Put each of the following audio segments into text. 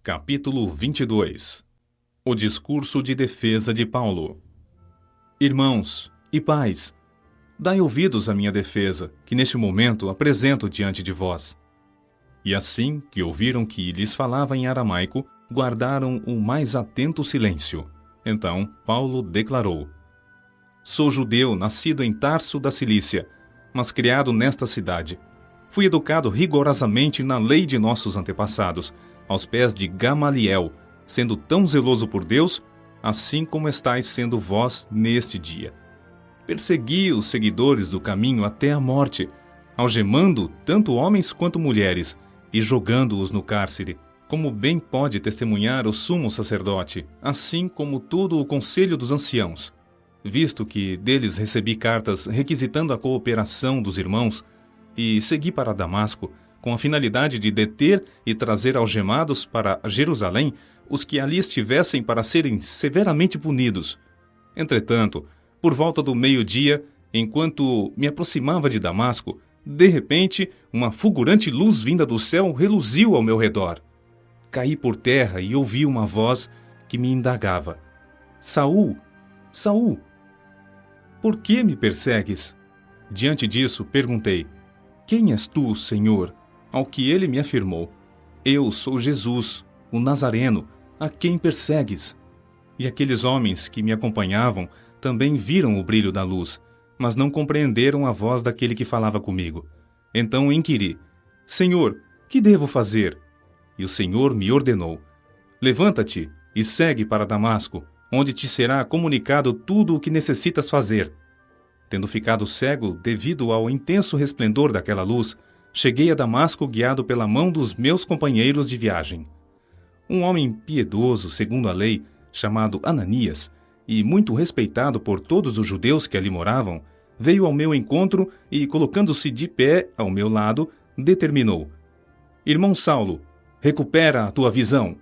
Capítulo 22. O discurso de defesa de Paulo. Irmãos e pais, dai ouvidos à minha defesa, que neste momento apresento diante de vós. E assim que ouviram que lhes falava em aramaico, guardaram o mais atento silêncio. Então Paulo declarou: Sou judeu, nascido em Tarso da Cilícia, mas criado nesta cidade. Fui educado rigorosamente na lei de nossos antepassados, aos pés de Gamaliel, sendo tão zeloso por Deus, assim como estáis sendo vós neste dia. Persegui os seguidores do caminho até a morte, algemando tanto homens quanto mulheres, e jogando-os no cárcere, como bem pode testemunhar o sumo sacerdote, assim como todo o conselho dos anciãos. Visto que deles recebi cartas requisitando a cooperação dos irmãos, e segui para Damasco, com a finalidade de deter e trazer algemados para Jerusalém os que ali estivessem para serem severamente punidos. Entretanto, por volta do meio-dia, enquanto me aproximava de Damasco, de repente, uma fulgurante luz vinda do céu reluziu ao meu redor. Caí por terra e ouvi uma voz que me indagava: Saul, Saul, por que me persegues? Diante disso, perguntei: Quem és tu, Senhor? Ao que ele me afirmou: Eu sou Jesus, o Nazareno, a quem persegues. E aqueles homens que me acompanhavam também viram o brilho da luz, mas não compreenderam a voz daquele que falava comigo. Então inquiri: Senhor, que devo fazer? E o Senhor me ordenou: Levanta-te e segue para Damasco, onde te será comunicado tudo o que necessitas fazer. Tendo ficado cego devido ao intenso resplendor daquela luz, cheguei a Damasco guiado pela mão dos meus companheiros de viagem. Um homem piedoso, segundo a lei, chamado Ananias, e muito respeitado por todos os judeus que ali moravam, veio ao meu encontro e, colocando-se de pé ao meu lado, determinou: Irmão Saulo, recupera a tua visão.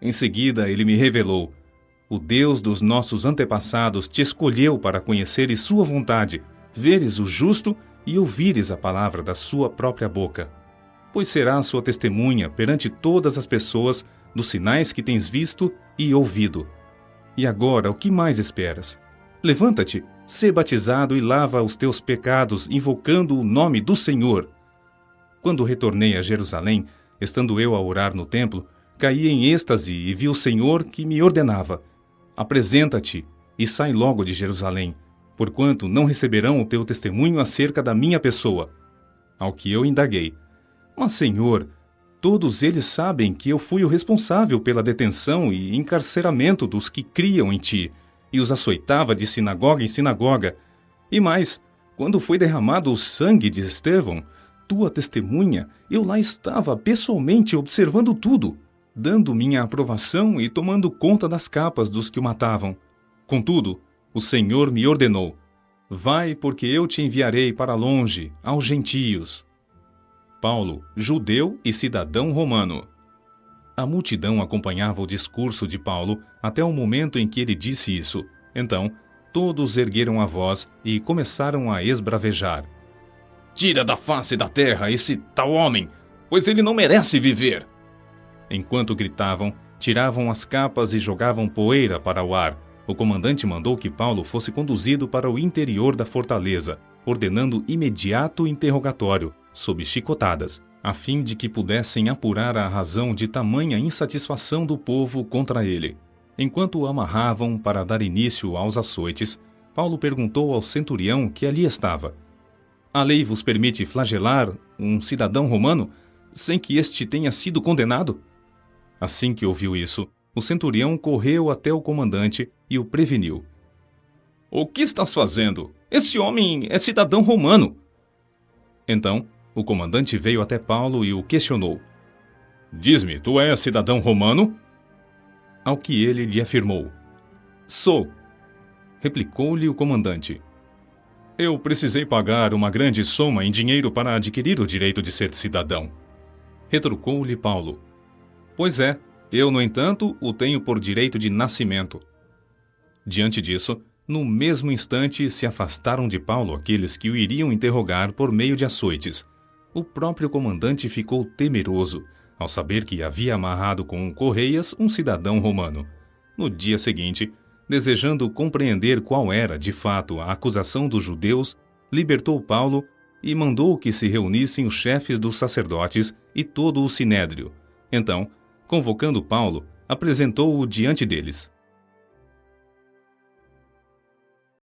Em seguida ele me revelou: O Deus dos nossos antepassados te escolheu para conheceres sua vontade, veres o justo e ouvires a palavra da sua própria boca. Pois será sua testemunha perante todas as pessoas dos sinais que tens visto e ouvido. E agora, o que mais esperas? Levanta-te, sê batizado e lava os teus pecados, invocando o nome do Senhor. Quando retornei a Jerusalém, estando eu a orar no templo, caí em êxtase e vi o Senhor que me ordenava: Apresenta-te e sai logo de Jerusalém, porquanto não receberão o teu testemunho acerca da minha pessoa. Ao que eu indaguei: Mas, Senhor, todos eles sabem que eu fui o responsável pela detenção e encarceramento dos que criam em ti, e os açoitava de sinagoga em sinagoga. E mais, quando foi derramado o sangue de Estevão, tua testemunha, eu lá estava pessoalmente observando tudo, dando minha aprovação e tomando conta das capas dos que o matavam. Contudo, o Senhor me ordenou: Vai, porque eu te enviarei para longe, aos gentios. Paulo, judeu e cidadão romano. A multidão acompanhava o discurso de Paulo até o momento em que ele disse isso. Então, todos ergueram a voz e começaram a esbravejar: Tira da face da terra esse tal homem, pois ele não merece viver. Enquanto gritavam, tiravam as capas e jogavam poeira para o ar. O comandante mandou que Paulo fosse conduzido para o interior da fortaleza, ordenando imediato interrogatório, sob chicotadas, a fim de que pudessem apurar a razão de tamanha insatisfação do povo contra ele. Enquanto o amarravam para dar início aos açoites, Paulo perguntou ao centurião que ali estava: A lei vos permite flagelar um cidadão romano, sem que este tenha sido condenado? Assim que ouviu isso, o centurião correu até o comandante e o preveniu: O que estás fazendo? Esse homem é cidadão romano. Então, o comandante veio até Paulo e o questionou: Diz-me, tu és cidadão romano? Ao que ele lhe afirmou: Sou. Replicou-lhe o comandante: Eu precisei pagar uma grande soma em dinheiro para adquirir o direito de ser cidadão. Retrucou-lhe Paulo: Pois é, eu, no entanto, o tenho por direito de nascimento. Diante disso, no mesmo instante se afastaram de Paulo aqueles que o iriam interrogar por meio de açoites. O próprio comandante ficou temeroso, ao saber que havia amarrado com correias um cidadão romano. No dia seguinte, desejando compreender qual era, de fato, a acusação dos judeus, libertou Paulo e mandou que se reunissem os chefes dos sacerdotes e todo o sinédrio. Então, convocando Paulo, apresentou-o diante deles.